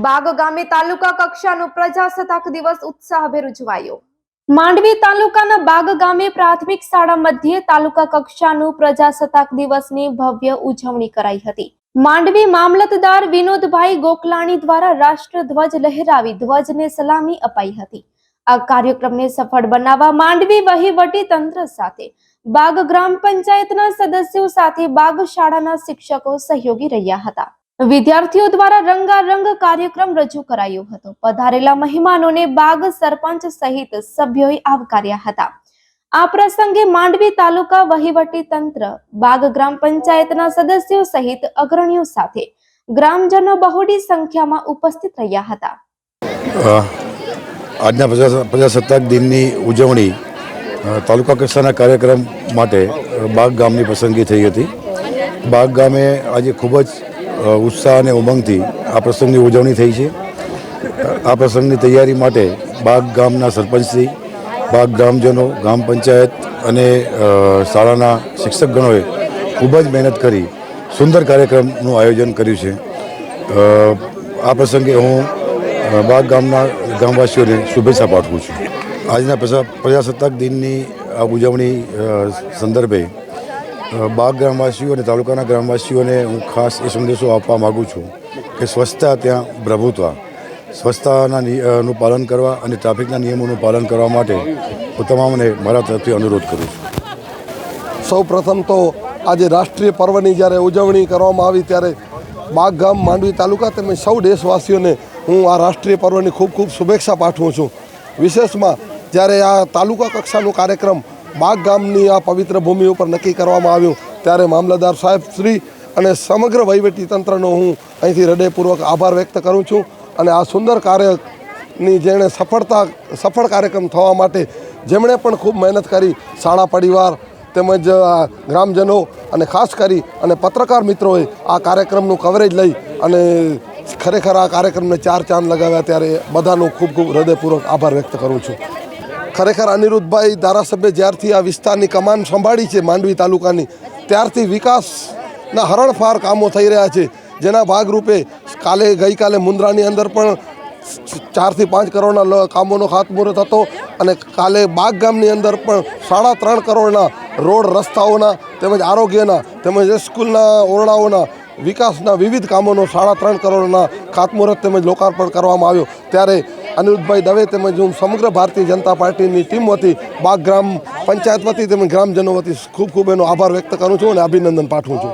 બાગ ગામે તાલુકા કક્ષાનો પ્રજાસત્તાક દિવસ ઉત્સાહભેર ઉજવાયો। માંડવી તાલુકાના બાગ ગામે પ્રાથમિક શાળા મધ્યે તાલુકા કક્ષાનું પ્રજાસત્તાક દિવસની ભવ્ય ઉજવણી કરાઈ હતી। માંડવી મામલતદાર વિનોદભાઈ ગોકલાણી દ્વારા રાષ્ટ્રધ્વજ લહેરાવી ધ્વજને સલામી અપાઈ હતી। આ કાર્યક્રમને સફળ બનાવવા માંડવી વહીવટી તંત્ર સાથે બાગ ગ્રામ પંચાયતના સદસ્યો સાથે બાગ શાળાના શિક્ષકો સહયોગી રહ્યા હતા। વિદ્યાર્થીઓ દ્વારા રંગારંગ કાર્યક્રમ રજૂ કરાયો હતો। પધારેલા મહેમાનોને બાગ સરપંચ સહિત સભ્યોએ આવકાર્યા હતા। આ પ્રસંગે માંડવી તાલુકા વહીવટી તંત્ર, બાગ ગ્રામ પંચાયતના સદસ્યો સહિત અગ્રણીઓ સાથે ગ્રામજનો બહોળી સંખ્યામાં ઉપસ્થિત રહ્યા હતા। આજના પ્રજાસત્તાક દિનની ઉજવણી તાલુકા કક્ષાના કાર્યક્રમ માટે બાગ ગામની પસંદગી થઈ હતી। બાગ ગામે આજે ખૂબ જ ઉત્સાહ અને ઉમંગથી આ પ્રસંગની ઉજવણી થઈ છે। આ પ્રસંગની તૈયારી માટે બાગ ગામના સરપંચશ્રી, બાગ ગ્રામજનો, ગ્રામ પંચાયત અને શાળાના શિક્ષકગણોએ ખૂબ જ મહેનત કરી સુંદર કાર્યક્રમનું આયોજન કર્યું છે। આ પ્રસંગે હું બાગ ગામના ગામવાસીઓને શુભેચ્છા પાઠવું છું। આજના પ્રજાસત્તાક દિનની આ ઉજવણી સંદર્ભે બાગ ગ્રામવાસીઓ અને તાલુકાના ગ્રામવાસીઓને હું ખાસ એ સંદેશો આપવા માગું છું કે સ્વચ્છતા ત્યાં પ્રભુત્વ, સ્વચ્છતાનું પાલન કરવા અને ટ્રાફિકના નિયમોનું પાલન કરવા માટે હું તમામને મારા તરફથી અનુરોધ કરું છું। સૌ પ્રથમ તો આજે રાષ્ટ્રીય પર્વની જ્યારે ઉજવણી કરવામાં આવી ત્યારે બાગ ગામ માંડવી તાલુકા તેમજ સૌ દેશવાસીઓને હું આ રાષ્ટ્રીય પર્વની ખૂબ ખૂબ શુભેચ્છા પાઠવું છું। વિશેષમાં જ્યારે આ તાલુકા કક્ષાનો કાર્યક્રમ બાગ ગામની આ પવિત્ર ભૂમિ ઉપર નક્કી કરવામાં આવ્યું ત્યારે મામલતદાર સાહેબ શ્રી અને સમગ્ર વહીવટી તંત્રનો હું અહીંથી હૃદયપૂર્વક આભાર વ્યક્ત કરું છું। અને આ સુંદર કાર્યની જેણે સફળ કાર્યક્રમ થવા માટે જેમણે પણ ખૂબ મહેનત કરી, શાળા પરિવાર તેમજ ગ્રામજનો અને ખાસ કરી અને પત્રકાર મિત્રોએ આ કાર્યક્રમનું કવરેજ લઈ અને ખરેખર આ કાર્યક્રમને 4 ચાંદ લગાવ્યા ત્યારે બધાનો ખૂબ ખૂબ હૃદયપૂર્વક આભાર વ્યક્ત કરું છું। ખરેખર અનિરુદ્ધભાઈ ધારાસભ્ય જ્યારથી આ વિસ્તારની કમાન સંભાળી છે માંડવી તાલુકાની ત્યારથી વિકાસના હરણફાર કામો થઈ રહ્યા છે, જેના ભાગરૂપે ગઈકાલે મુન્દ્રાની અંદર પણ 4 થી 5 કરોડના કામોનો ખાતમુહૂર્ત હતો અને કાલે બાગ ગામની અંદર પણ 3.5 કરોડના રોડ રસ્તાઓના તેમજ આરોગ્યના તેમજ સ્કૂલના ઓરડાઓના વિકાસના વિવિધ કામોનો 3.5 કરોડના ખાતમુહૂર્ત તેમજ લોકાર્પણ કરવામાં આવ્યો। ત્યારે અનિરુદ્ધભાઈ દવે તેમજ હું સમગ્ર ભારતીય જનતા પાર્ટીની ટીમ વતી બાગ ગ્રામ પંચાયત વતી તેમજ ગ્રામજનો વતી ખૂબ ખૂબ એનો આભાર વ્યક્ત કરું છું અને અભિનંદન પાઠવું છું।